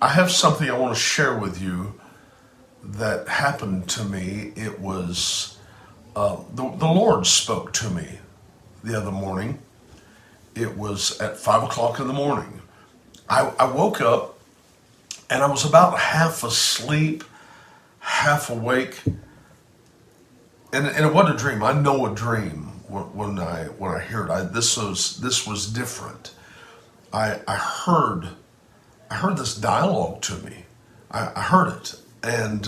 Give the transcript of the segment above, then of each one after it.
I have something I want to share with you that happened to me. It was the Lord spoke to me the other morning. It was at 5 o'clock in the morning. I woke up and I was about half asleep, half awake, and it wasn't a dream. I know a dream when I hear it. This was different. I heard this dialogue to me. I heard it, and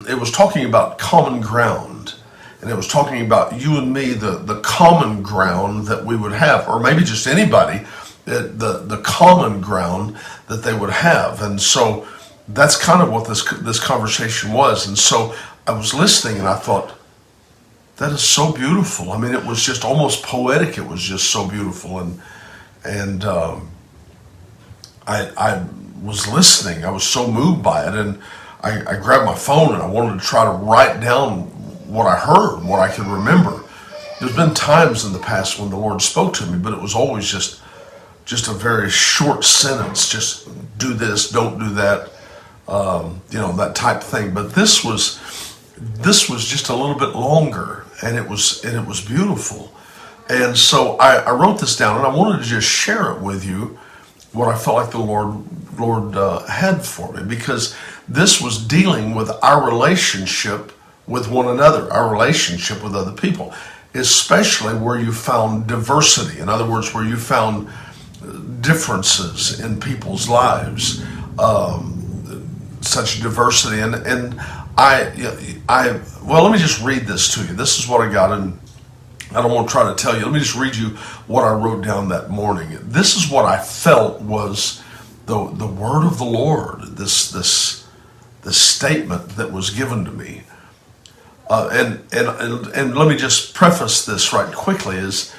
it was talking about common ground, and it was talking about you and me, the common ground that we would have, or maybe just anybody, the common ground that they would have. And so that's kind of what this conversation was. And so I was listening, and I thought, that is so beautiful. I mean, it was just almost poetic. It was just so beautiful, and I was listening. I was so moved by it, and I grabbed my phone and I wanted to try to write down what I heard, what I could remember. There's been times in the past when the Lord spoke to me, but it was always just a very short sentence. Just do this, don't do that, that type thing. But this was just a little bit longer, and it was beautiful. And so I wrote this down, and I wanted to just share it with you, what I felt like the Lord had for me, because this was dealing with our relationship with one another, our relationship with other people, especially where you found diversity. In other words, where you found differences in people's lives, such diversity. And well, let me just read this to you. This is what I got, and I don't want to try to tell you. Let me just read you what I wrote down that morning. This is what I felt was the word of the Lord. This statement that was given to me. And let me just preface this right quickly. Is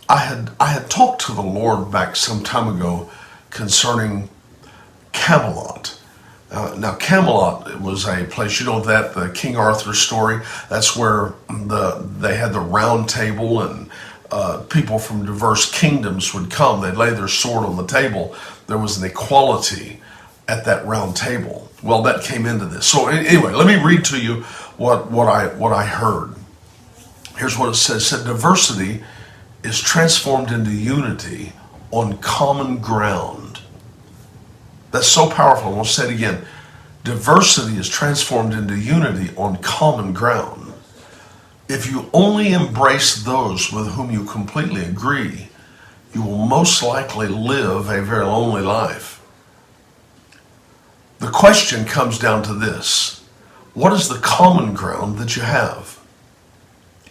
I had talked to the Lord back some time ago concerning Camelot. Now, Camelot was a place, the King Arthur story. That's where they had the round table, and people from diverse kingdoms would come. They'd lay their sword on the table. There was an equality at that round table. Well, that came into this. So anyway, let me read to you what I heard. Here's what it says. It said, diversity is transformed into unity on common ground. That's so powerful. I want to say it again. Diversity is transformed into unity on common ground. If you only embrace those with whom you completely agree, you will most likely live a very lonely life. The question comes down to this. What is the common ground that you have?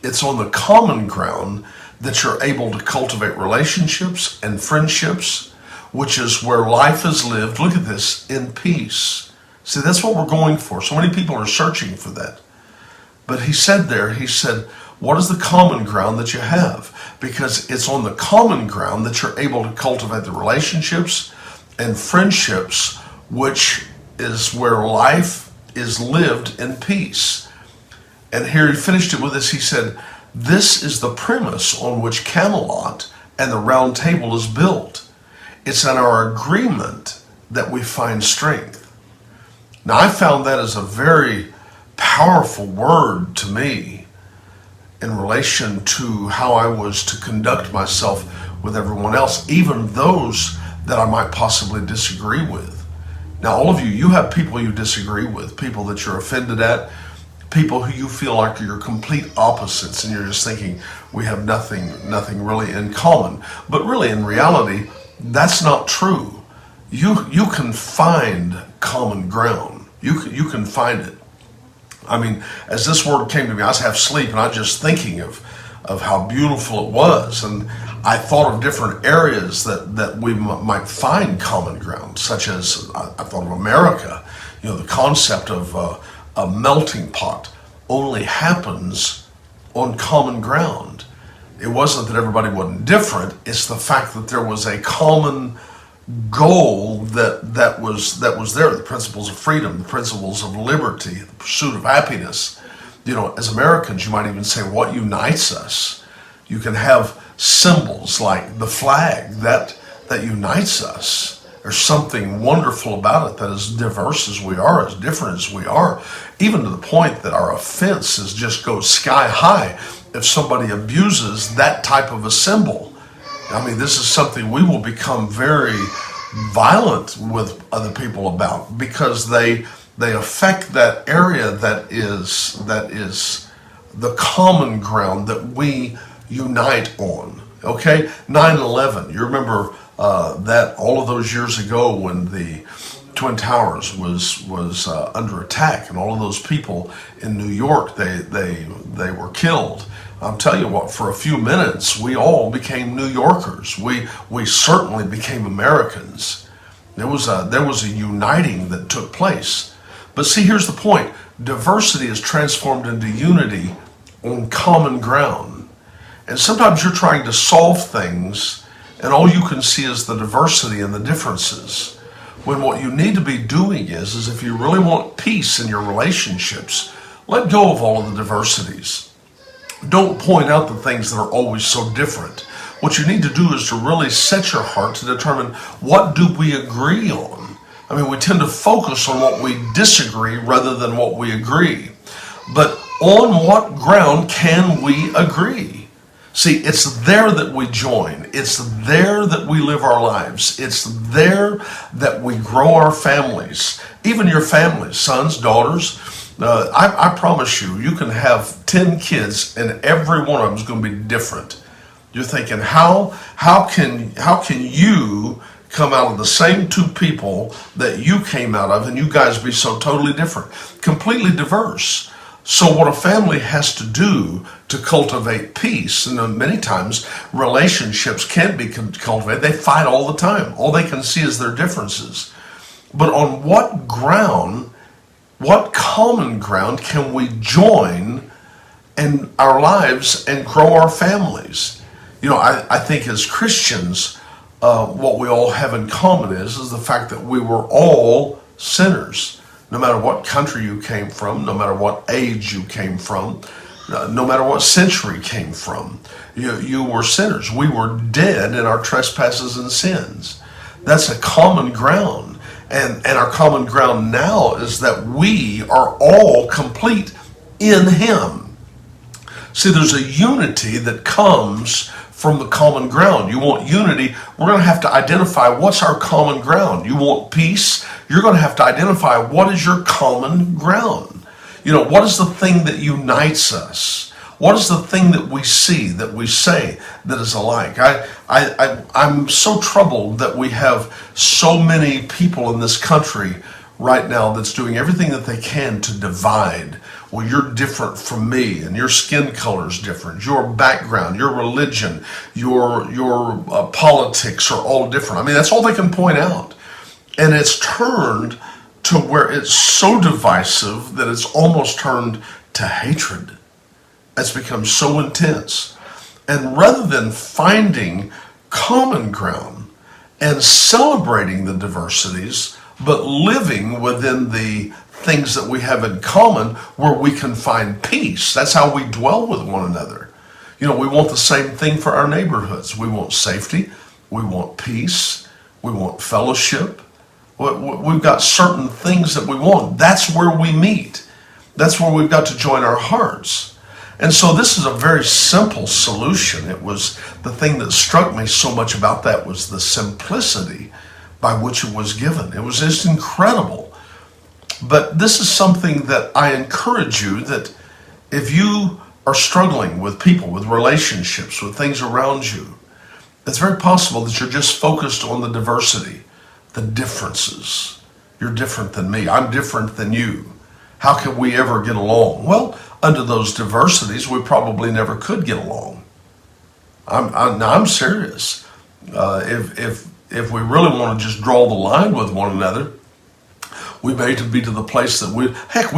It's on the common ground that you're able to cultivate relationships and friendships, which is where life is lived, look at this, in peace. See, that's what we're going for. So many people are searching for that. But he said, what is the common ground that you have? Because it's on the common ground that you're able to cultivate the relationships and friendships, which is where life is lived in peace. And here he finished it with this. He said, this is the premise on which Camelot and the round table is built. It's in our agreement that we find strength. Now, I found that as a very powerful word to me in relation to how I was to conduct myself with everyone else, even those that I might possibly disagree with. Now, all of you have people you disagree with, people that you're offended at, people who you feel like are your complete opposites, and you're just thinking we have nothing really in common. But really, in reality, that's not true. You can find common ground. You can find it. I mean, as this word came to me, I was half asleep, and I was just thinking of how beautiful it was, and I thought of different areas that we might find common ground, such as I thought of America. The concept of a melting pot only happens on common ground. It wasn't that everybody wasn't different. It's the fact that there was a common goal that was there. The principles of freedom, the principles of liberty, the pursuit of happiness. As Americans, you might even say what unites us. You can have symbols like the flag that unites us. There's something wonderful about it, that as diverse as we are, as different as we are, even to the point that our offenses just go sky high if somebody abuses that type of a symbol. I mean, this is something we will become very violent with other people about, because they affect that area that is the common ground that we unite on. Okay, 9/11. You remember that all of those years ago when the Twin Towers was under attack, and all of those people in New York, they were killed. I'm telling you what, for a few minutes, we all became New Yorkers. We certainly became Americans. There was a uniting that took place. But see, here's the point. Diversity is transformed into unity on common ground. And sometimes you're trying to solve things, and all you can see is the diversity and the differences. When what you need to be doing is if you really want peace in your relationships, let go of all of the diversities. Don't point out the things that are always so different. What you need to do is to really set your heart to determine, what do we agree on? I mean, we tend to focus on what we disagree rather than what we agree. But on what ground can we agree? See, it's there that we join. It's there that we live our lives. It's there that we grow our families. Even your families, sons, daughters. I promise you, you can have 10 kids and every one of them is going to be different. You're thinking, how can you come out of the same two people that you came out of, and you guys be so totally different, completely diverse? So what a family has to do to cultivate peace, and many times relationships can't be cultivated. They fight all the time. All they can see is their differences. But on what ground, what common ground can we join in our lives and grow our families? You know, I think as Christians, what we all have in common is the fact that we were all sinners. No matter what country you came from, no matter what age you came from, no matter what century came from, you were sinners. We were dead in our trespasses and sins. That's a common ground. And our common ground now is that we are all complete in Him. See, there's a unity that comes from the common ground. You want unity, we're going to have to identify what's our common ground. You want peace, you're going to have to identify what is your common ground. You know, what is the thing that unites us? What is the thing that we see, that we say, that is alike? I'm so troubled that we have so many people in this country right now that's doing everything that they can to divide. Well, you're different from me, and your skin color is different. Your background, your religion, your politics are all different. I mean, that's all they can point out. And it's turned to where it's so divisive that it's almost turned to hatred. It's become so intense. And rather than finding common ground and celebrating the diversities, but living within the things that we have in common where we can find peace. That's how we dwell with one another. You know, we want the same thing for our neighborhoods. We want safety. We want peace. We want fellowship. We've got certain things that we want. That's where we meet. That's where we've got to join our hearts. And so this is a very simple solution. It was the thing that struck me so much about that was the simplicity by which it was given. It was just incredible. But this is something that I encourage you, that if you are struggling with people, with relationships, with things around you, it's very possible that you're just focused on the diversity, the differences. You're different than me. I'm different than you. How can we ever get along? Well, under those diversities, we probably never could get along. I'm serious. If we really want to just draw the line with one another, we may be to the place that we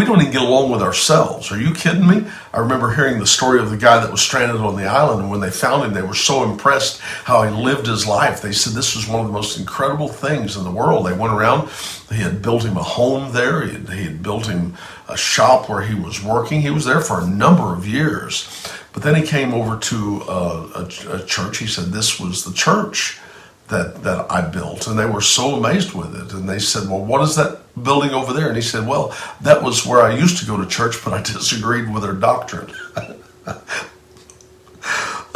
don't even get along with ourselves. Are you kidding me? I remember hearing the story of the guy that was stranded on the island, and when they found him, they were so impressed how he lived his life. They said this was one of the most incredible things in the world. They went around, he had built him a home there, he had built him a shop where he was working. He was there for a number of years. But then he came over to a church. He said this was the church that I built, and they were so amazed with it. And they said, well, what is that building over there? And he said, well, that was where I used to go to church, but I disagreed with their doctrine.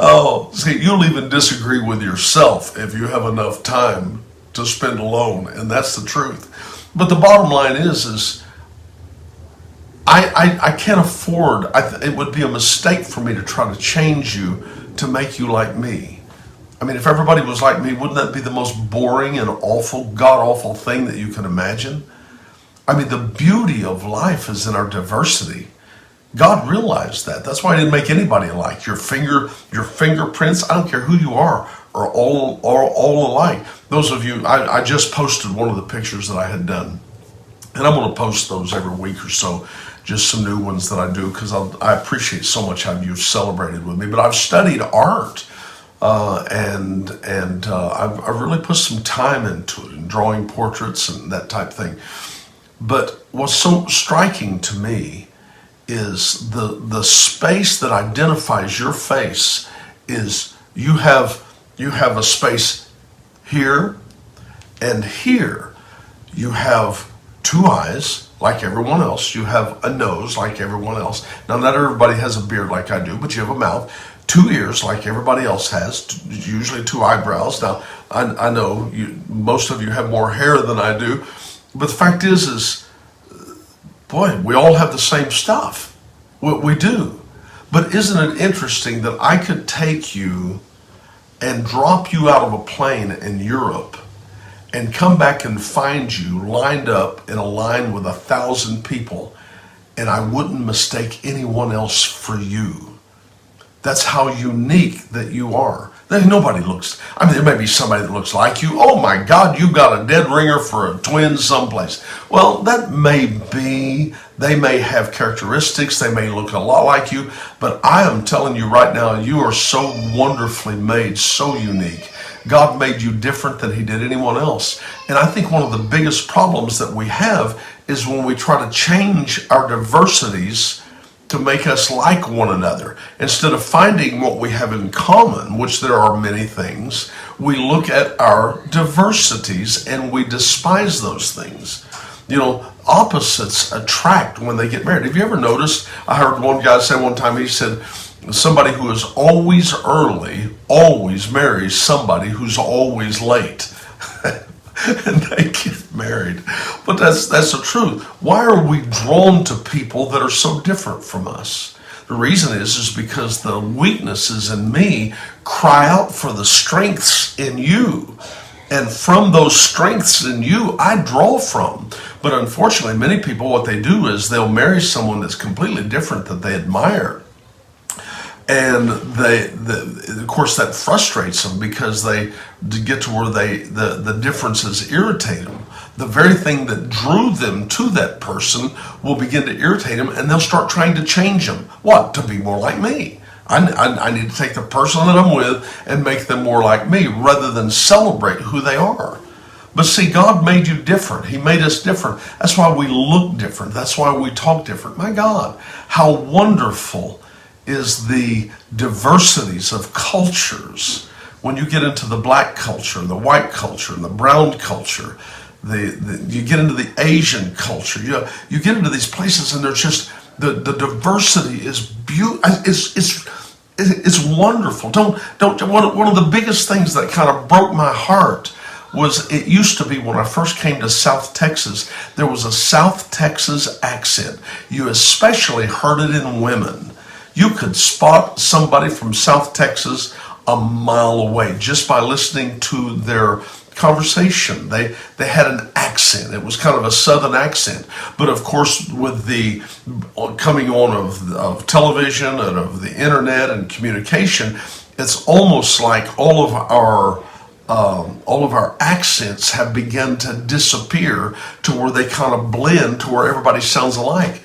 Oh, see, you'll even disagree with yourself if you have enough time to spend alone, and that's the truth. But the bottom line is I can't afford, it would be a mistake for me to try to change you to make you like me. I mean, if everybody was like me, wouldn't that be the most boring and awful, god-awful thing that you can imagine? I mean, the beauty of life is in our diversity. God realized that. That's why he didn't make anybody alike. Your fingerprints, I don't care who you are all alike. Those of you, I just posted one of the pictures that I had done. And I'm going to post those every week or so, just some new ones that I do, because I appreciate so much how you've celebrated with me. But I've studied art, and I've really put some time into it, and drawing portraits and that type of thing. But what's so striking to me is the space that identifies your face is you have a space here and here. You have two eyes like everyone else. You have a nose like everyone else. Now, not everybody has a beard like I do, but you have a mouth. Two ears like everybody else has, usually two eyebrows. Now, I know most of you have more hair than I do, but the fact is boy, we all have the same stuff. We do. But isn't it interesting that I could take you and drop you out of a plane in Europe and come back and find you lined up in a line with 1,000 people, and I wouldn't mistake anyone else for you. That's how unique that you are. Nobody looks, I mean, there may be somebody that looks like you. Oh my God, you got a dead ringer for a twin someplace. Well, that may be, they may have characteristics, they may look a lot like you, but I am telling you right now, you are so wonderfully made, so unique. God made you different than he did anyone else. And I think one of the biggest problems that we have is when we try to change our diversities to make us like one another. Instead of finding what we have in common, which there are many things, we look at our diversities and we despise those things. You know, opposites attract when they get married. Have you ever noticed? I heard one guy say one time, he said, somebody who is always early always marries somebody who's always late. And they get married. But that's the truth. Why are we drawn to people that are so different from us? The reason is because the weaknesses in me cry out for the strengths in you. And from those strengths in you, I draw from. But unfortunately, many people, what they do is they'll marry someone that's completely different that they admire. And of course, that frustrates them because they get to where the differences irritate them. The very thing that drew them to that person will begin to irritate them, and they'll start trying to change them. What? To be more like me. I need to take the person that I'm with and make them more like me rather than celebrate who they are. But see, God made you different. He made us different. That's why we look different. That's why we talk different. My God, how wonderful is the diversities of cultures. When you get into the black culture, the white culture, and the brown culture, you get into the Asian culture, you get into these places, and there's just the diversity is beautiful. It's wonderful. One of the biggest things that kind of broke my heart was, it used to be when I first came to South Texas, there was a South Texas accent. You especially heard it in women. You could spot somebody from South Texas a mile away just by listening to their conversation. They had an accent. It was kind of a southern accent. But of course, with the coming on of television and of the internet and communication, it's almost like all of our accents have begun to disappear to where they kind of blend to where everybody sounds alike.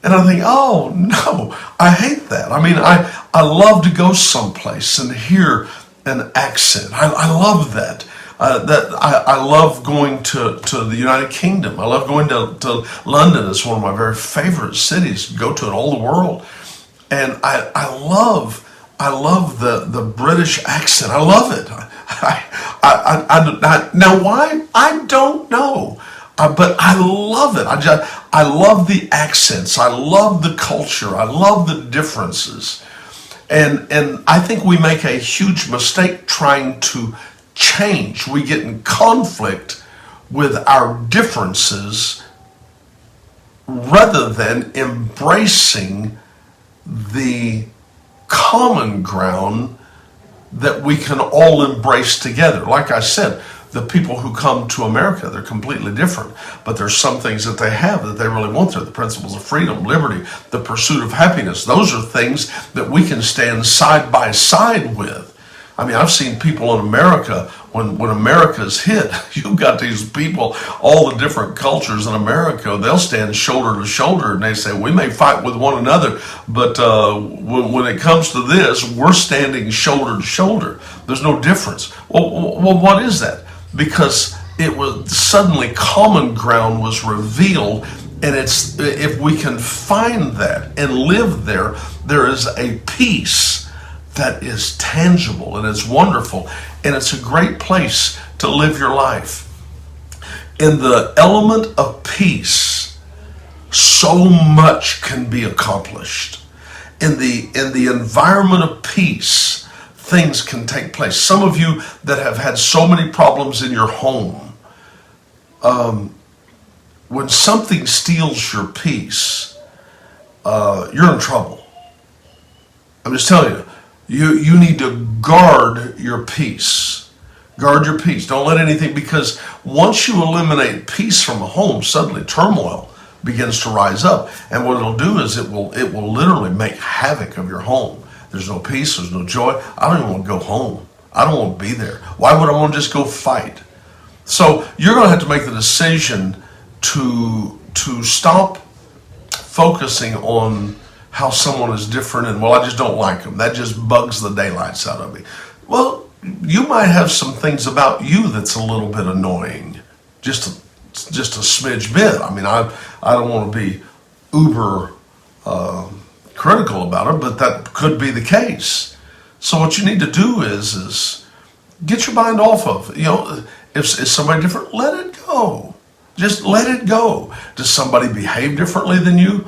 And I think, oh no, I hate that. I mean, I love to go someplace and hear an accent. I love that. I love going to the United Kingdom. I love going to London. It's one of my very favorite cities. Go to it all the world. And I love the British accent. I love it. Now why? I don't know. But I love it. I love the accents. I love the culture. I love the differences. And I think we make a huge mistake trying to change. We get in conflict with our differences rather than embracing the common ground that we can all embrace together. Like I said, the people who come to America, they're completely different, but there's some things that they have that they really want there. The principles of freedom, liberty, the pursuit of happiness. Those are things that we can stand side by side with. I mean, I've seen people in America, when America's hit, you've got these people, all the different cultures in America, they'll stand shoulder to shoulder and they say, we may fight with one another, but when it comes to this, we're standing shoulder to shoulder. There's no difference. Well, what is that? Because it was suddenly common ground was revealed, and it's, if we can find that and live there, there is a peace that is tangible and it's wonderful, and it's a great place to live your life. In the element of peace, so much can be accomplished. In the environment of peace, things can take place. Some of you that have had so many problems in your home, when something steals your peace, you're in trouble. I'm just telling you, you need to guard your peace. Guard your peace. Don't let anything, because once you eliminate peace from a home, suddenly turmoil begins to rise up. And what it'll do is it will literally make havoc of your home. There's no peace, there's no joy. I don't even want to go home. I don't want to be there. Why would I want to just go fight? So you're going to have to make the decision to stop focusing on how someone is different and, well, I just don't like them. That just bugs the daylights out of me. Well, you might have some things about you that's a little bit annoying. Just a smidge bit. I mean, I don't want to be uber critical about it, but that could be the case. So what you need to do is get your mind off of, if somebody different, let it go. Just let it go. Does somebody behave differently than you?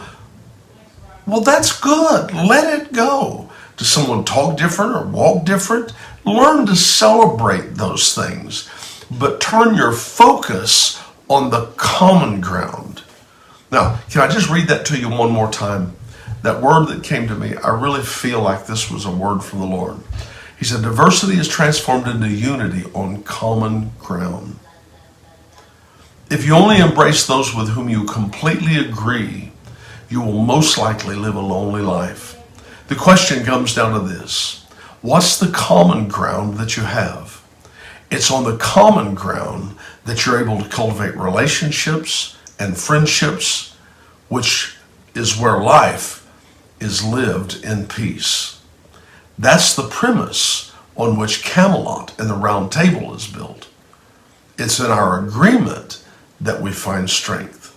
Well, that's good. Let it go. Does someone talk different or walk different? Learn to celebrate those things, but turn your focus on the common ground. Now, can I just read that to you one more time? That word that came to me, I really feel like this was a word from the Lord. He said, diversity is transformed into unity on common ground. If you only embrace those with whom you completely agree, you will most likely live a lonely life. The question comes down to this. What's the common ground that you have? It's on the common ground that you're able to cultivate relationships and friendships, which is where life is lived in peace. That's the premise on which Camelot and the Round Table is built. It's in our agreement that we find strength.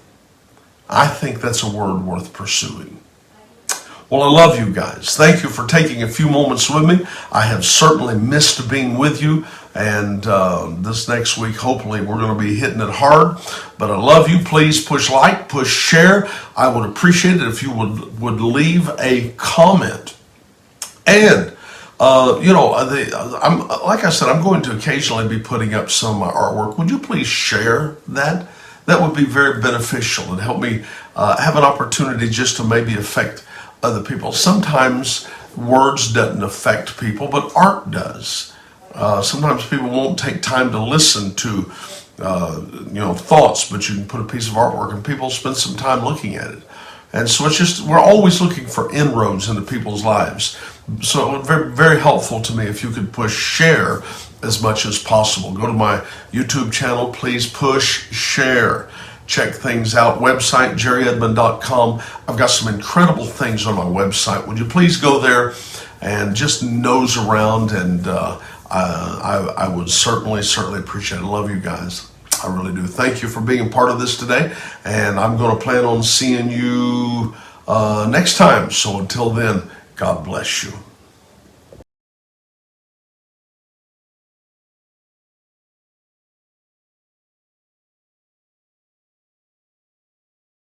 I think that's a word worth pursuing. Well, I love you guys. Thank you for taking a few moments with me. I have certainly missed being with you. And this next week, hopefully, we're going to be hitting it hard. But I love you. Please push like, push share. I would appreciate it if you would leave a comment. And, like I said, I'm going to occasionally be putting up some artwork. Would you please share that? That would be very beneficial and help me have an opportunity just to maybe affect other people. Sometimes words doesn't affect people, but art does. Sometimes people won't take time to listen to thoughts, but you can put a piece of artwork and people spend some time looking at it. And so it's just, we're always looking for inroads into people's lives. So it would be very, very helpful to me if you could push share as much as possible. Go to my YouTube channel, please push share. Check things out. Website, jerryedmon.com. I've got some incredible things on my website. Would you please go there and just nose around, and I would certainly appreciate it. I love you guys. I really do. Thank you for being a part of this today, and I'm going to plan on seeing you next time. So until then, God bless you.